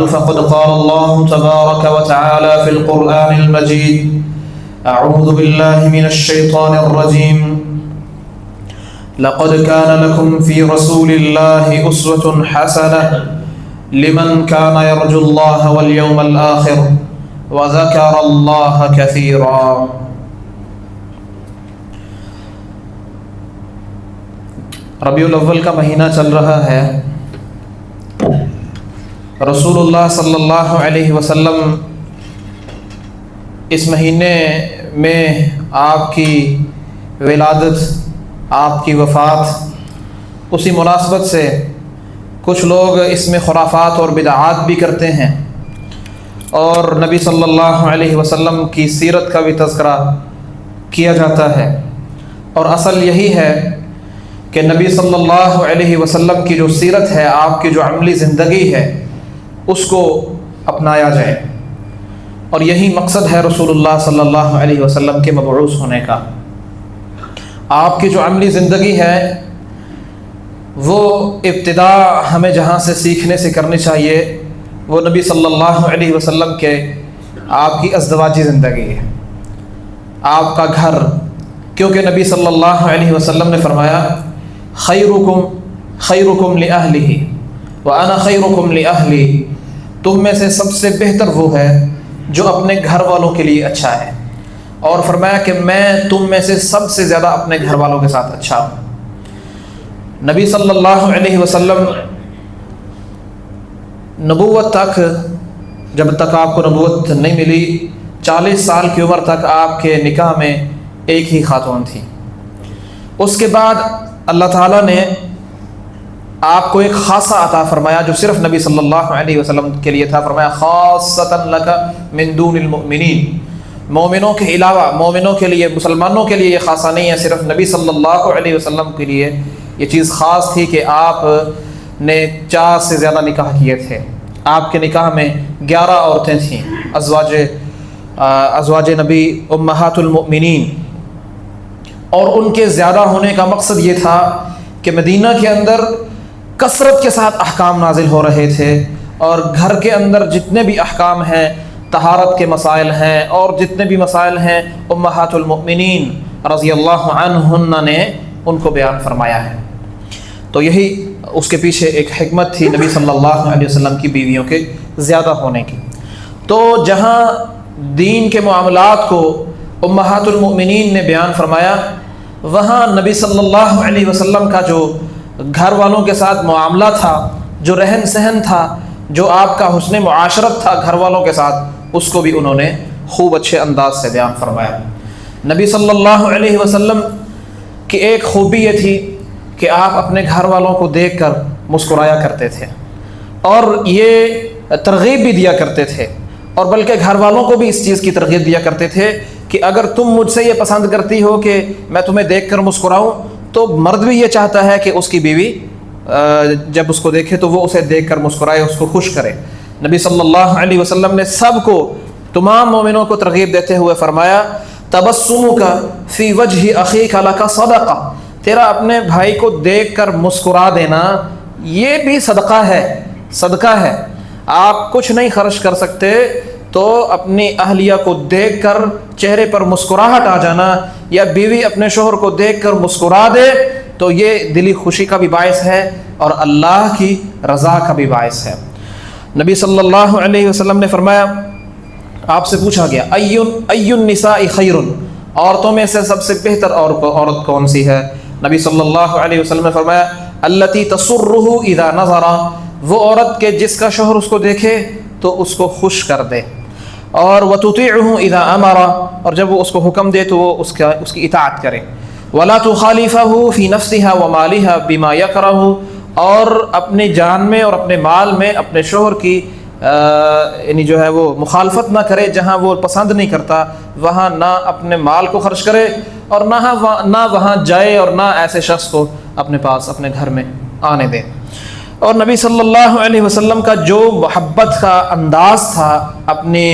بعد فقد قال الله تبارك وتعالى في القرآن المجيد أعوذ بالله من الشيطان الرجيم لقد كان لكم في رسول الله أسوة حسنة لمن كان يرجو الله واليوم الآخر وذكر الله كثيرا۔ ربیع الاول کا مہینہ چل رہا ہے۔ رسول اللہ صلی اللہ علیہ وسلم اس مہینے میں آپ کی ولادت، آپ کی وفات، اسی مناسبت سے کچھ لوگ اس میں خرافات اور بدعات بھی کرتے ہیں، اور نبی صلی اللہ علیہ وسلم کی سیرت کا بھی تذکرہ کیا جاتا ہے، اور اصل یہی ہے کہ نبی صلی اللہ علیہ وسلم کی جو سیرت ہے، آپ کی جو عملی زندگی ہے، اس کو اپنایا جائے، اور یہی مقصد ہے رسول اللہ صلی اللہ علیہ وسلم کے مبعوث ہونے کا۔ آپ کی جو عملی زندگی ہے وہ ابتدا ہمیں جہاں سے سیکھنے سے کرنی چاہیے وہ نبی صلی اللہ علیہ وسلم کے آپ کی ازدواجی زندگی ہے، آپ کا گھر، کیونکہ نبی صلی اللہ علیہ وسلم نے فرمایا خیرکم لأہلہ وأنا خیرکم لأہلی، تم میں سے سب سے بہتر وہ ہے جو اپنے گھر والوں کے لیے اچھا ہے، اور فرمایا کہ میں تم میں سے سب سے زیادہ اپنے گھر والوں کے ساتھ اچھا ہوں۔ نبی صلی اللہ علیہ وسلم نبوت تک، جب تک آپ کو نبوت نہیں ملی، 40 سال کی عمر تک آپ کے نکاح میں ایک ہی خاتون تھی۔ اس کے بعد اللہ تعالیٰ نے آپ کو ایک خاصہ عطا فرمایا جو صرف نبی صلی اللہ علیہ وسلم کے لیے تھا۔ فرمایا خاصۃ لک من دون المؤمنین، مومنوں کے علاوہ، مومنوں کے لیے، مسلمانوں کے لیے یہ خاصہ نہیں ہے، صرف نبی صلی اللہ علیہ وسلم کے لیے یہ چیز خاص تھی کہ آپ نے 4 سے زیادہ نکاح کیے تھے۔ آپ کے نکاح میں 11 عورتیں تھیں، ازواج نبی امہات المؤمنین، اور ان کے زیادہ ہونے کا مقصد یہ تھا کہ مدینہ کے اندر کثرت کے ساتھ احکام نازل ہو رہے تھے، اور گھر کے اندر جتنے بھی احکام ہیں، طہارت کے مسائل ہیں اور جتنے بھی مسائل ہیں، امہات المؤمنین رضی اللہ عنہن نے ان کو بیان فرمایا ہے۔ تو یہی اس کے پیچھے ایک حکمت تھی نبی صلی اللہ علیہ وسلم کی بیویوں کے زیادہ ہونے کی۔ تو جہاں دین کے معاملات کو امہات المؤمنین نے بیان فرمایا، وہاں نبی صلی اللہ علیہ وسلم کا جو گھر والوں کے ساتھ معاملہ تھا، جو رہن سہن تھا، جو آپ کا حسن معاشرت تھا گھر والوں کے ساتھ، اس کو بھی انہوں نے خوب اچھے انداز سے بیان فرمایا۔ نبی صلی اللہ علیہ وسلم کی ایک خوبی یہ تھی کہ آپ اپنے گھر والوں کو دیکھ کر مسکرایا کرتے تھے، اور یہ ترغیب بھی دیا کرتے تھے، اور بلکہ گھر والوں کو بھی اس چیز کی ترغیب دیا کرتے تھے کہ اگر تم مجھ سے یہ پسند کرتی ہو کہ میں تمہیں دیکھ کر مسکراؤں، تو مرد بھی یہ چاہتا ہے کہ اس کی بیوی جب اس کو دیکھے تو وہ اسے دیکھ کر مسکرائے، اس کو خوش کرے۔ نبی صلی اللہ علیہ وسلم نے سب کو، تمام مومنوں کو ترغیب دیتے ہوئے فرمایا تبسمک فی وجہ اخیک لک صدقہ، تیرا اپنے بھائی کو دیکھ کر مسکرا دینا یہ بھی صدقہ ہے، صدقہ ہے۔ آپ کچھ نہیں خرچ کر سکتے تو اپنی اہلیہ کو دیکھ کر چہرے پر مسکراہٹ آ جانا، یا بیوی اپنے شوہر کو دیکھ کر مسکرا دے تو یہ دلی خوشی کا بھی باعث ہے اور اللہ کی رضا کا بھی باعث ہے۔ نبی صلی اللہ علیہ وسلم نے فرمایا، آپ سے پوچھا گیا ای النساء خیر، عورتوں میں سے سب سے بہتر عورت کون سی ہے؟ نبی صلی اللہ علیہ وسلم نے فرمایا التی تسرہ اذا نظر، وہ عورت کے جس کا شوہر اس کو دیکھے تو اس کو خوش کر دے، اور وتطیعہ اذا امر، اور جب وہ اس کو حکم دے تو وہ اس کی اطاعت کرے، ولا تخالفہ فی نفسها ومالها بما یکرہ، اور اپنی جان میں اور اپنے مال میں اپنے شوہر کی یعنی جو ہے وہ مخالفت نہ کرے، جہاں وہ پسند نہیں کرتا وہاں نہ اپنے مال کو خرچ کرے، اور نہ وہاں جائے، اور نہ ایسے شخص کو اپنے پاس اپنے گھر میں آنے دے۔ اور نبی صلی اللہ علیہ وسلم کا جو محبت کا انداز تھا اپنے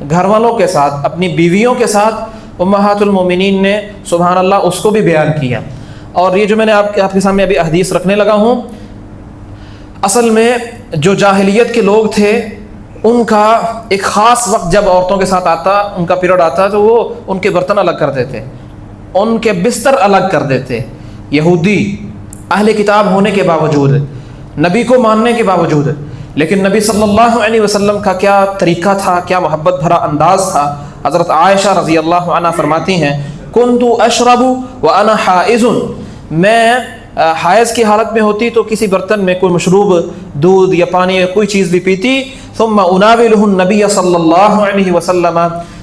گھر والوں کے ساتھ، اپنی بیویوں کے ساتھ، امہات المومنین نے سبحان اللہ اس کو بھی بیان کیا۔ اور یہ جو میں نے آپ کے سامنے ابھی احادیث رکھنے لگا ہوں، اصل میں جو جاہلیت کے لوگ تھے ان کا ایک خاص وقت جب عورتوں کے ساتھ آتا، ان کا پیریڈ آتا تو وہ ان کے برتن الگ کر دیتے، ان کے بستر الگ کر دیتے. یہودی اہل کتاب ہونے کے باوجود، نبی کو ماننے کے باوجود، لیکن نبی صلی اللہ علیہ وسلم کا کیا طریقہ تھا، کیا محبت بھرا انداز تھا. حضرت عائشہ رضی اللہ عنہ فرماتی ہیں کنت اشرب وانا حائض، میں حائض کی حالت میں ہوتی تو کسی برتن میں کوئی مشروب، دودھ یا پانی یا کوئی چیز بھی پیتی. ثم اناولہ النبی صلی اللہ علیہ وسلم،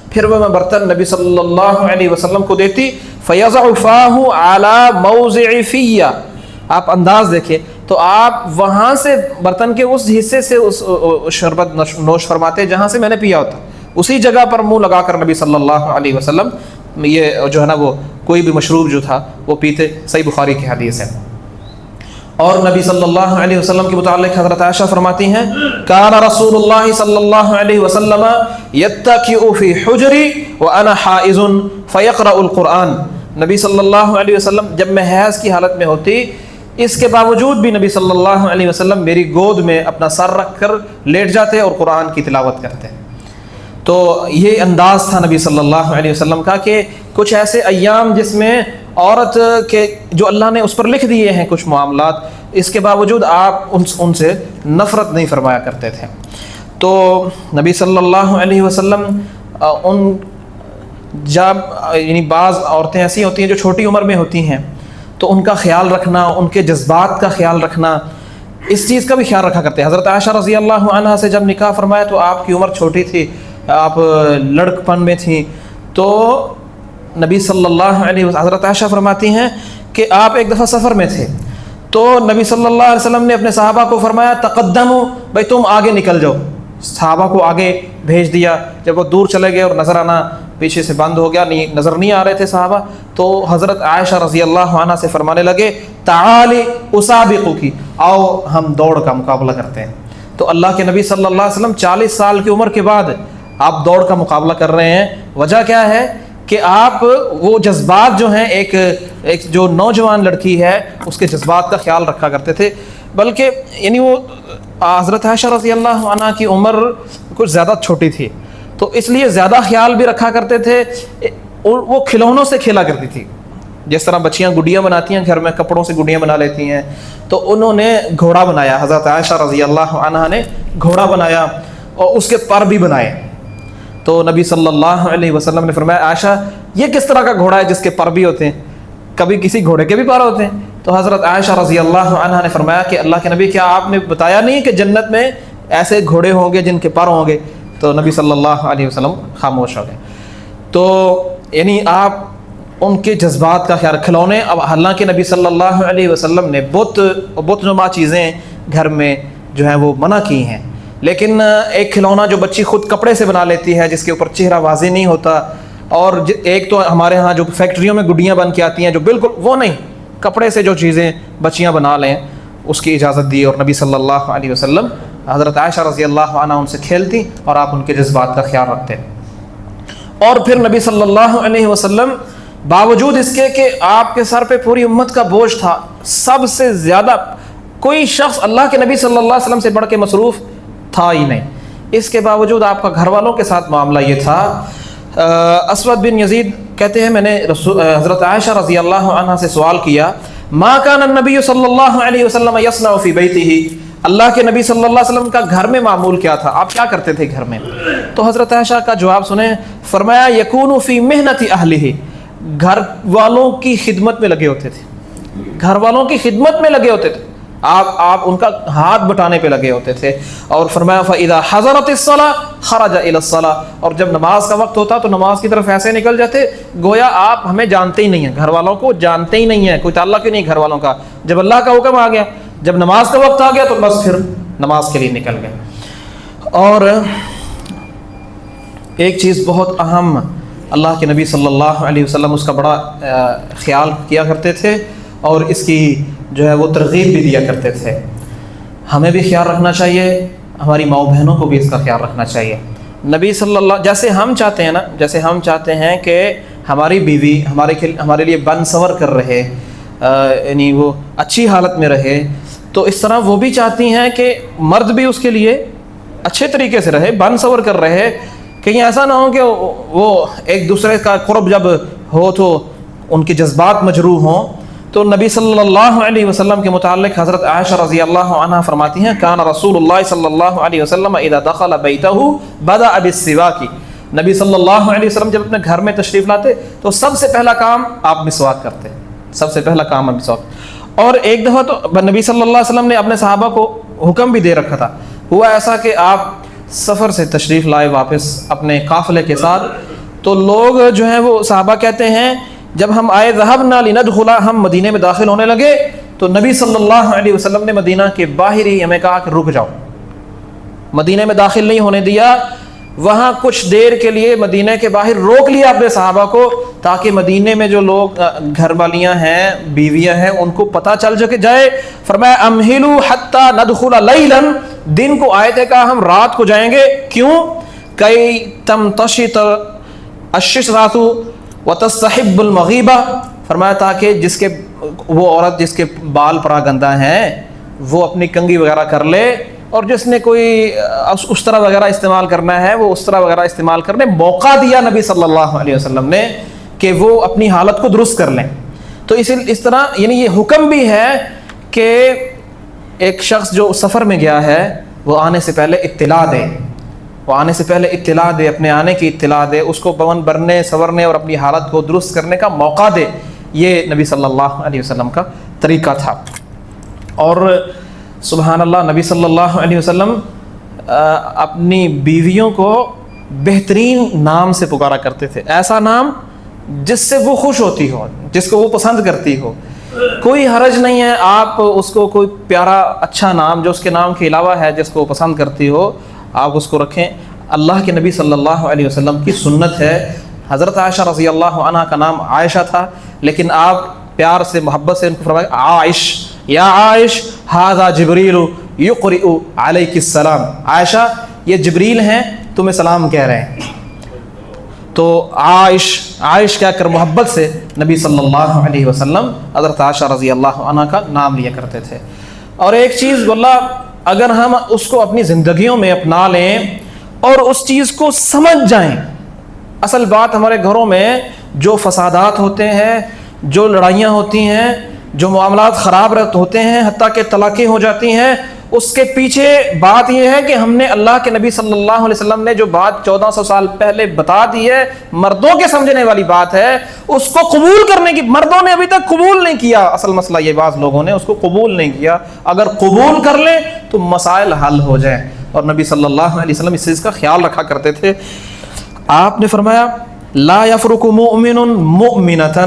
پھر وہ میں برتن نبی صلی اللہ علیہ وسلم کو دیتی. فیضع فاہ علی موضع فی، آپ انداز دیکھیں تو آپ وہاں سے برتن کے اس حصے سے اس شربت نوش فرماتے جہاں سے میں نے پیا ہوتا، اسی جگہ پر منہ لگا کر نبی صلی اللہ علیہ وسلم یہ جو ہے نا وہ کوئی بھی مشروب جو تھا وہ پیتے. صحیح بخاری کی حدیث ہے. اور نبی صلی اللہ علیہ وسلم کے متعلق حضرت عائشہ فرماتی ہیں کان رسول اللہ صلی اللہ علیہ وسلم یتکئ فی حجری وانا حائض فیقرأ القرآن. نبی صلی اللہ علیہ وسلم جب میں حیض کی حالت میں ہوتی، اس کے باوجود بھی نبی صلی اللہ علیہ وسلم میری گود میں اپنا سر رکھ کر لیٹ جاتے اور قرآن کی تلاوت کرتے. تو یہ انداز تھا نبی صلی اللہ علیہ وسلم کا کہ کچھ ایسے ایام جس میں عورت کے جو اللہ نے اس پر لکھ دیے ہیں کچھ معاملات، اس کے باوجود آپ ان سے نفرت نہیں فرمایا کرتے تھے. تو نبی صلی اللہ علیہ وسلم ان جب یعنی بعض عورتیں ایسی ہوتی ہیں جو چھوٹی عمر میں ہوتی ہیں تو ان کا خیال رکھنا، ان کے جذبات کا خیال رکھنا، اس چیز کا بھی خیال رکھا کرتے ہیں. حضرت عائشہ رضی اللہ عنہا سے جب نکاح فرمایا تو آپ کی عمر چھوٹی تھی، آپ لڑکپن میں تھیں. تو نبی صلی اللہ علیہ وسلم حضرت عائشہ فرماتی ہیں کہ آپ ایک دفعہ سفر میں تھے تو نبی صلی اللہ علیہ وسلم نے اپنے صحابہ کو فرمایا تقدموا، بھائی تم آگے نکل جاؤ. صحابہ کو آگے بھیج دیا. جب وہ دور چلے گئے اور نظر آنا پیچھے سے بند ہو گیا، نظر نہیں آ رہے تھے صحابہ، تو حضرت عائشہ رضی اللہ عنہ سے فرمانے لگے تعالی اسابقکی، آؤ ہم دوڑ کا مقابلہ کرتے ہیں. تو اللہ کے نبی صلی اللہ علیہ وسلم 40 سال کی عمر کے بعد آپ دوڑ کا مقابلہ کر رہے ہیں. وجہ کیا ہے کہ آپ وہ جذبات جو ہیں ایک جو نوجوان لڑکی ہے اس کے جذبات کا خیال رکھا کرتے تھے. بلکہ یعنی وہ حضرت عائشہ رضی اللہ عنہ کی عمر کچھ زیادہ چھوٹی تھی تو اس لیے زیادہ خیال بھی رکھا کرتے تھے. وہ کھلونوں سے کھیلا کرتی تھی، جس طرح بچیاں گڈیاں بناتی ہیں گھر میں، کپڑوں سے گڈیاں بنا لیتی ہیں. تو انہوں نے گھوڑا بنایا، حضرت عائشہ رضی اللہ عنہ نے گھوڑا بنایا اور اس کے پر بھی بنائے. تو نبی صلی اللہ علیہ وسلم نے فرمایا عائشہ یہ کس طرح کا گھوڑا ہے جس کے پر بھی ہوتے ہیں؟ کبھی کسی گھوڑے کے بھی پر ہوتے ہیں. تو حضرت عائشہ رضی اللہ عنہ نے فرمایا کہ اللہ کے نبی کیا آپ نے بتایا نہیں کہ جنت میں ایسے گھوڑے ہوں گے جن کے پر ہوں گے؟ تو نبی صلی اللہ علیہ وسلم خاموش ہو گئے. تو یعنی آپ ان کے جذبات کا خیال. کھلونے، اب حالانکہ نبی صلی اللہ علیہ وسلم نے بت نما چیزیں گھر میں جو ہیں وہ منع کی ہیں، لیکن ایک کھلونا جو بچی خود کپڑے سے بنا لیتی ہے جس کے اوپر چہرہ واضح نہیں ہوتا، اور ایک تو ہمارے ہاں جو فیکٹریوں میں گڈیاں بن کے آتی ہیں جو بالکل وہ نہیں، کپڑے سے جو چیزیں بچیاں بنا لیں اس کی اجازت دی. اور نبی صلی اللہ علیہ وسلم حضرت عائشہ رضی اللہ عنہ ان سے کھیلتی اور آپ ان کے جذبات کا خیال رکھتے. اور پھر نبی صلی اللہ علیہ وسلم باوجود اس کے کہ آپ کے سر پہ پوری امت کا بوجھ تھا، سب سے زیادہ کوئی شخص اللہ کے نبی صلی اللہ علیہ وسلم سے بڑھ کے مصروف تھا ہی نہیں، اس کے باوجود آپ کا گھر والوں کے ساتھ معاملہ یہ تھا. اسود بن یزید کہتے ہیں میں نے حضرت عائشہ رضی اللہ عنہ سے سوال کیا ما کان النبی صلی اللہ علیہ وسلم یصنع فی بیتہ، اللہ کے نبی صلی اللہ علیہ وسلم کا گھر میں معمول کیا تھا، آپ کیا کرتے تھے گھر میں؟ تو حضرت عائشہ کا جواب سنیں، فرمایا یکون فی محنت اہلہ، گھر والوں کی خدمت میں لگے ہوتے تھے، گھر والوں کی خدمت میں لگے ہوتے تھے، آپ ان کا ہاتھ بٹانے پہ لگے ہوتے تھے. اور فرمایا فَإِذَا حَضَرَتِ الصَّلَاةُ خَرَجَ إِلَى الصَّلَاةِ، اور جب نماز کا وقت ہوتا تو نماز کی طرف ایسے نکل جاتے گویا آپ ہمیں جانتے ہی نہیں ہیں، گھر والوں کو جانتے ہی نہیں ہیں، کوئی تعلق ہی نہیں گھر والوں کا. جب اللہ کا حکم آ گیا، جب نماز کا وقت آ گیا تو بس پھر نماز کے لیے نکل گئے. اور ایک چیز بہت اہم، اللہ کے نبی صلی اللہ علیہ وسلم اس کا بڑا خیال کیا کرتے تھے اور اس کی جو ہے وہ ترغیب بھی دیا کرتے تھے. ہمیں بھی خیال رکھنا چاہیے، ہماری ماؤں بہنوں کو بھی اس کا خیال رکھنا چاہیے. نبی صلی اللہ جیسے ہم چاہتے ہیں نا، جیسے ہم چاہتے ہیں کہ ہماری بیوی ہمارے لیے بن سور کر رہے، یعنی وہ اچھی حالت میں رہے، تو اس طرح وہ بھی چاہتی ہیں کہ مرد بھی اس کے لیے اچھے طریقے سے رہے، بن سور کر رہے، کہیں ایسا نہ ہو کہ وہ ایک دوسرے کا قرب جب ہو تو ان کے جذبات مجروح ہوں۔ تو نبی صلی اللہ علیہ وسلم کے متعلق حضرت عائشہ رضی اللہ عنہا فرماتی ہیں کان رسول اللہ صلی اللہ علیہ وسلم اذا دخل بیتہ بدأ بالسواک، نبی صلی اللہ علیہ وسلم جب اپنے گھر میں تشریف لاتے تو سب سے پہلا کام آپ مسواک کرتے، سب سے پہلا کام مسواک۔ اور ایک دفعہ تو نبی صلی اللہ علیہ وسلم نے اپنے صحابہ کو حکم بھی دے رکھا تھا، ہوا ایسا کہ آپ سفر سے تشریف لائے واپس اپنے قافلے کے ساتھ، تو لوگ جو ہیں وہ صحابہ کہتے ہیں جب ہم آئے ذهبنا لندخل، ہم مدینے میں داخل ہونے لگے تو نبی صلی اللہ علیہ وسلم نے مدینہ کے باہر ہی ہمیں کہا کہ رک جاؤ، مدینے میں داخل نہیں ہونے دیا، وہاں کچھ دیر کے لیے مدینے کے باہر روک لیا اپنے صحابہ کو تاکہ مدینے میں جو لوگ گھر والیاں ہیں، بیویاں ہیں، ان کو پتہ چل جائے۔ فرمایا امہلوا حتی ندخل لیلا، دن کو آئے تھے کہا ہم رات کو جائیں گے، کیوں؟ کئی تمتشط الشسرات وتستحب المغیبہ، فرمایا تاکہ جس کے وہ عورت جس کے بال پراگندہ ہیں وہ اپنی کنگھی وغیرہ کر لے، اور جس نے کوئی استرا وغیرہ استعمال کرنا ہے وہ استرا وغیرہ استعمال کرنے موقع دیا نبی صلی اللہ علیہ وسلم نے کہ وہ اپنی حالت کو درست کر لیں۔ تو اس طرح یعنی یہ حکم بھی ہے کہ ایک شخص جو سفر میں گیا ہے وہ آنے سے پہلے اطلاع دے، وہ آنے سے پہلے اطلاع دے، اپنے آنے کی اطلاع دے، اس کو پون برنے سورنے اور اپنی حالت کو درست کرنے کا موقع دے۔ یہ نبی صلی اللہ علیہ وسلم کا طریقہ تھا۔ اور سبحان اللہ، نبی صلی اللہ علیہ وسلم اپنی بیویوں کو بہترین نام سے پکارا کرتے تھے، ایسا نام جس سے وہ خوش ہوتی ہو، جس کو وہ پسند کرتی ہو۔ کوئی حرج نہیں ہے آپ اس کو کوئی پیارا اچھا نام جو اس کے نام کے علاوہ ہے جس کو وہ پسند کرتی ہو آپ اس کو رکھیں۔ اللہ کے نبی صلی اللہ علیہ وسلم کی سنت ہے۔ حضرت عائشہ رضی اللہ عنہا کا نام عائشہ تھا، لیکن آپ پیار سے محبت سے ان کو فرمائے عائش، یا عائش ھذا جبریل یقرئ علیک السلام، عائشہ یہ جبریل ہیں تمہیں سلام کہہ رہے ہیں۔ تو عائش کہہ کر محبت سے نبی صلی اللہ علیہ وسلم حضرت عائشہ رضی اللہ عنہا کا نام لیا کرتے تھے۔ اور ایک چیز واللہ اگر ہم اس کو اپنی زندگیوں میں اپنا لیں اور اس چیز کو سمجھ جائیں، اصل بات ہمارے گھروں میں جو فسادات ہوتے ہیں، جو لڑائیاں ہوتی ہیں، جو معاملات خراب ہوتے ہیں، حتیٰ کہ طلاقیں ہو جاتی ہیں، اس کے پیچھے بات یہ ہے کہ ہم نے اللہ کے نبی صلی اللہ علیہ وسلم نے جو بات 1400 سال پہلے بتا دی ہے، مردوں کے سمجھنے والی بات ہے، اس کو قبول کرنے کی مردوں نے ابھی تک قبول نہیں کیا۔ اصل مسئلہ یہ بعض لوگوں نے اس کو قبول نہیں کیا، اگر قبول کر لیں تو مسائل حل ہو جائیں، اور نبی صلی اللہ علیہ وسلم اس چیز کا خیال رکھا کرتے تھے۔ آپ نے فرمایا لا یفرق مؤمن مؤمنۃ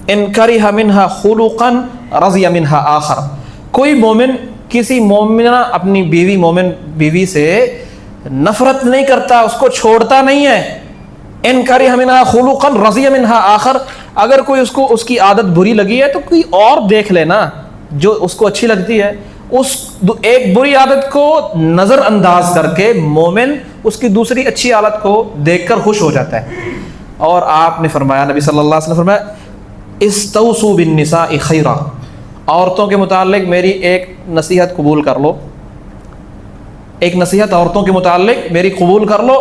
ان کرہ منھا خلقا رضی منھا آخر، کوئی مومن کسی مومنہ اپنی مومن بیوی سے نفرت نہیں کرتا، اس کو چھوڑتا نہیں ہے۔ ان کرہ منھا خلقا رضی منھا آخر، اگر کوئی اس کی عادت بری لگی ہے تو کوئی اور دیکھ لینا جو اس کو اچھی لگتی ہے، اس ایک بری عادت کو نظر انداز کر کے مومن اس کی دوسری اچھی عادت کو دیکھ کر خوش ہو جاتا ہے۔ اور آپ نے فرمایا، نبی صلی اللہ علیہ وسلم فرمایا استوصوا بالنساء خیرا، عورتوں کے متعلق میری ایک نصیحت قبول کر لو، ایک نصیحت عورتوں کے متعلق میری قبول کر لو۔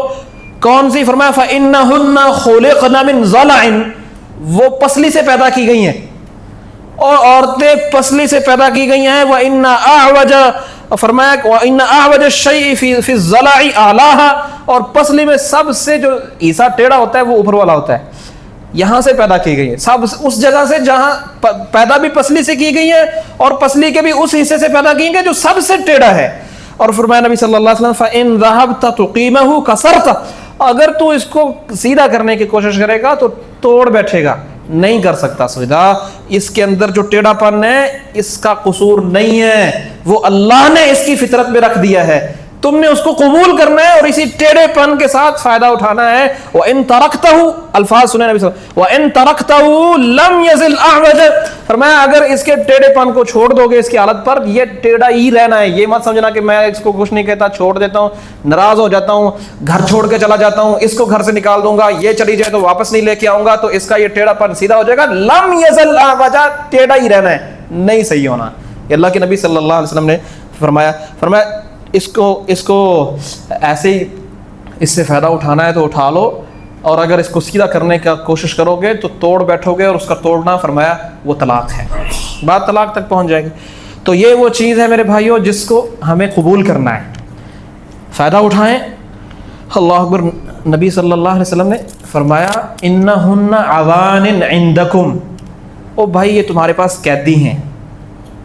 کون سی؟ فرمایا فإنہن خلقن من ضلع، وہ پسلی سے پیدا کی گئی ہیں، اور عورتیں پسلی سے پیدا کی گئی ہیں۔ وَإِنَّ أَعْوَجَ، فرمایا وَإِنَّ أَعْوَجَ الشَّيْءِ فِي الضَّلَعِ أَعْلَاهَا، اور پسلی میں سب سے جو عیسیٰ ٹیڑھا ہوتا ہے وہ اوپر والا ہوتا ہے، یہاں سے پیدا کی گئی ہے، سب اس جگہ سے جہاں پیدا بھی پسلی سے کی گئی ہے، اور پسلی کے بھی اس حصے سے پیدا کی گئی جو سب سے ٹیڑھا ہے۔ اور فرمایا نبی صلی اللہ علیہ وسلم فَإِن ذَهَبْتَ تُقِيمَهُ كَسَرْتَ، اگر تو اس کو سیدھا کرنے کی کوشش کرے گا تو توڑ بیٹھے گا، نہیں کر سکتا سیدھا۔ اس کے اندر جو ٹیڑھا پن ہے اس کا قصور نہیں ہے، وہ اللہ نے اس کی فطرت میں رکھ دیا ہے، تم نے اس کو قبول کرنا ہے اور اسی ٹیڑھے پن کے ساتھ فائدہ اٹھانا ہے۔ وَإِن تَرَكْتَهُ، الفاظ سنیں نبی صلی اللہ علیہ وسلم، وَإِن تَرَكْتَهُ لَمْ يَزِلْ أَعْوَجَ، فرمایا اگر اس کے ٹیڑھے پن کو چھوڑ دو گے اس کی حالت پر، یہ ٹیڑھا ہی رہنا ہے، یہ مت سمجھنا کہ میں اس کو کچھ نہیں کہتا، چھوڑ دیتا ہوں، ناراض ہو جاتا ہوں، گھر چھوڑ کے چلا جاتا ہوں، اس کو گھر سے نکال دوں گا، یہ چلی جائے تو واپس نہیں لے کے آؤں گا تو اس کا یہ ٹیڑھا پن سیدھا ہو جائے گا۔ لَمْ يَزِلْ أَعْوَجَ، ٹیڑھا ہی رہنا ہے، نہیں صحیح ہونا۔ یہ اللہ کے نبی صلی اللہ علیہ وسلم نے فرمایا اس کو ایسے ہی اس سے فائدہ اٹھانا ہے تو اٹھا لو، اور اگر اس کو سیدھا کرنے کا کوشش کرو گے تو توڑ بیٹھو گے، اور اس کا توڑنا فرمایا وہ طلاق ہے، بات طلاق تک پہنچ جائے گی۔ تو یہ وہ چیز ہے میرے بھائیوں جس کو ہمیں قبول کرنا ہے، فائدہ اٹھائیں۔ اللہ اکبر۔ نبی صلی اللہ علیہ وسلم نے فرمایا انہن عوان عندکم، او بھائی یہ تمہارے پاس قیدی ہیں،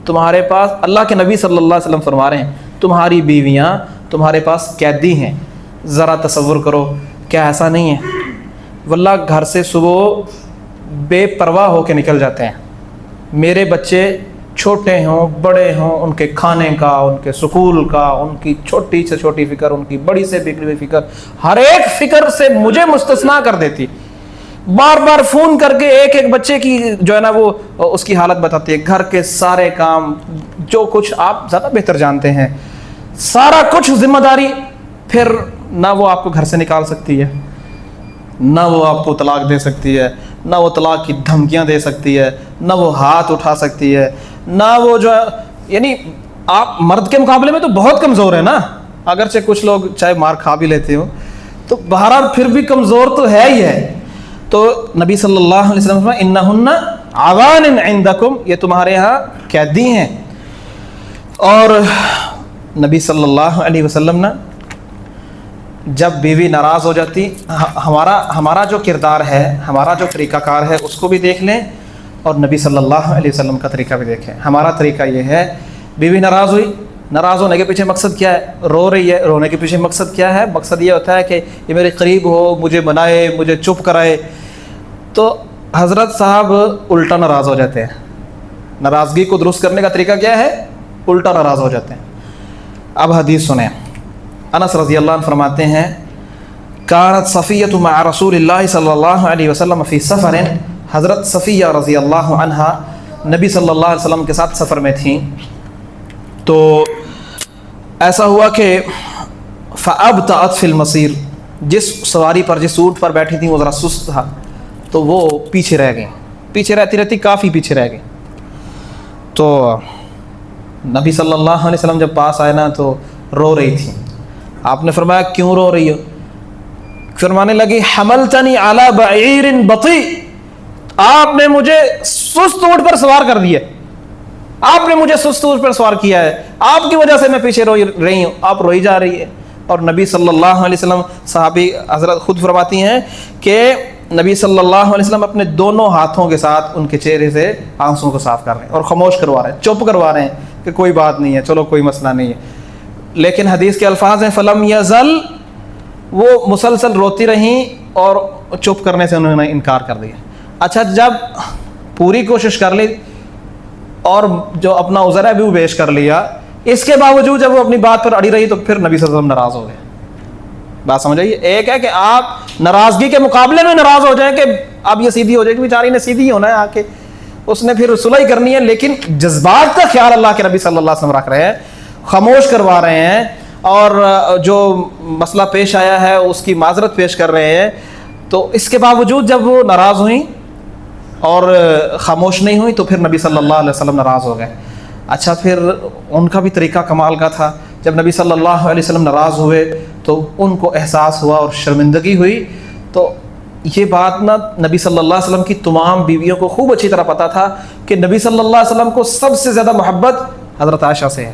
تمہارے پاس، اللہ کے نبی صلی اللہ علیہ وسلم فرما رہے ہیں تمہاری بیویاں تمہارے پاس قیدی ہیں۔ ذرا تصور کرو، کیا ایسا نہیں ہے؟ واللہ گھر سے صبح بے پرواہ ہو کے نکل جاتے ہیں، میرے بچے چھوٹے ہوں بڑے ہوں، ان کے کھانے کا، ان کے سکول کا، ان کی چھوٹی سے چھوٹی فکر، ان کی بڑی سے بڑی فکر، ہر ایک فکر سے مجھے مستثنا کر دیتی، بار بار فون کر کے ایک ایک بچے کی جو ہے نا وہ اس کی حالت بتاتی ہے، گھر کے سارے کام جو کچھ آپ زیادہ بہتر جانتے ہیں، سارا کچھ ذمہ داری، پھر نہ وہ آپ کو گھر سے نکال سکتی ہے، نہ وہ آپ کو طلاق دے سکتی ہے، نہ وہ طلاق کی دھمکیاں دے سکتی ہے، نہ وہ ہاتھ اٹھا سکتی ہے، نہ وہ جو ہے، یعنی آپ مرد کے مقابلے میں تو بہت کمزور ہے نا، اگرچہ کچھ لوگ چاہے مار کھا بھی لیتے ہو تو بہرحال پھر بھی کمزور تو ہے ہی ہے۔ تو نبی صلی اللہ علیہ وسلم انہن عوان عندکم، یہ تمہارے ہاں قیدی ہیں۔ اور نبی صلی اللہ علیہ وسلم نا جب بیوی ناراض ہو جاتی، ہمارا جو کردار ہے، ہمارا جو طریقہ کار ہے اس کو بھی دیکھ لیں، اور نبی صلی اللہ علیہ وسلم کا طریقہ بھی دیکھیں۔ ہمارا طریقہ یہ ہے، بیوی ناراض ہوئی، ناراض ہونے کے پیچھے مقصد کیا ہے؟ رو رہی ہے، رونے کے پیچھے مقصد کیا ہے؟ مقصد یہ ہوتا ہے کہ یہ میرے قریب ہو، مجھے منائے، مجھے چپ کرائے۔ تو حضرت صاحب الٹا ناراض ہو جاتے ہیں، ناراضگی کو درست کرنے کا طریقہ کیا ہے؟ الٹا ناراض ہو جاتے ہیں۔ اب حدیث سنیں، انس رضی اللہ عنہ فرماتے ہیں کانت صفیہ مع رسول اللہ صلی اللہ علیہ وسلم فی سفر، حضرت صفیہ رضی اللہ عنہا نبی صلی اللہ علیہ وسلم کے ساتھ سفر میں تھیں، تو ایسا ہوا کہ فابطأت فی المسیر، جس سواری پر، جس اونٹ پر بیٹھی تھیں وہ ذرا سست تھا تو وہ پیچھے رہ گئیں، پیچھے رہتی کافی پیچھے رہ گئیں۔ تو نبی صلی اللہ علیہ وسلم جب پاس آئے نا تو رو رہی تھی، آپ نے فرمایا کیوں رو رہی ہو؟ فرمانے لگی حملتنی علی بعیر بطیء، آپ نے مجھے سست اونٹ پر سوار کر دیا، آپ نے مجھے سست اونٹ پر سوار کیا ہے، آپ کی وجہ سے میں پیچھے رو رہی ہوں، آپ روئی جا رہی ہے۔ اور نبی صلی اللہ علیہ وسلم، صحابی حضرت خود فرماتی ہیں کہ نبی صلی اللہ علیہ وسلم اپنے دونوں ہاتھوں کے ساتھ ان کے چہرے سے آنسوں کو صاف کر رہے ہیں اور خاموش کروا رہے ہیں، چپ کروا رہے ہیں کہ کوئی بات نہیں ہے، چلو کوئی مسئلہ نہیں ہے۔ لیکن حدیث کے الفاظ ہیں فلم یزل، وہ مسلسل روتی رہیں اور چپ کرنے سے انہوں نے انکار کر دیا۔ اچھا، جب پوری کوشش کر لی اور جو اپنا عذر ہے بھی وہ پیش کر لیا، اس کے باوجود جب وہ اپنی بات پر اڑی رہی تو پھر نبی صلی اللہ علیہ وسلم ناراض ہو گئے۔ بات سمجھ آئیے؟ ایک ہے کہ آپ ناراضگی کے مقابلے میں ناراض ہو جائیں کہ اب یہ سیدھی ہو جائے گی، بیچاری نے سیدھی ہونا ہے آ کے، اس نے پھر صلح ہی کرنی ہے، لیکن جذبات کا خیال اللہ کے نبی صلی اللہ علیہ وسلم رکھ رہے ہیں، خاموش کروا رہے ہیں، اور جو مسئلہ پیش آیا ہے اس کی معذرت پیش کر رہے ہیں۔ تو اس کے باوجود جب وہ ناراض ہوئیں اور خاموش نہیں ہوئی تو پھر نبی صلی اللہ علیہ وسلم ناراض ہو گئے۔ اچھا، پھر ان کا بھی طریقہ کمال کا تھا، جب نبی صلی اللہ علیہ وسلم ناراض ہوئے تو ان کو احساس ہوا اور شرمندگی ہوئی۔ تو یہ بات نا نبی صلی اللہ علیہ وسلم کی تمام بیویوں کو خوب اچھی طرح پتہ تھا کہ نبی صلی اللہ علیہ وسلم کو سب سے زیادہ محبت حضرت عائشہ سے ہے۔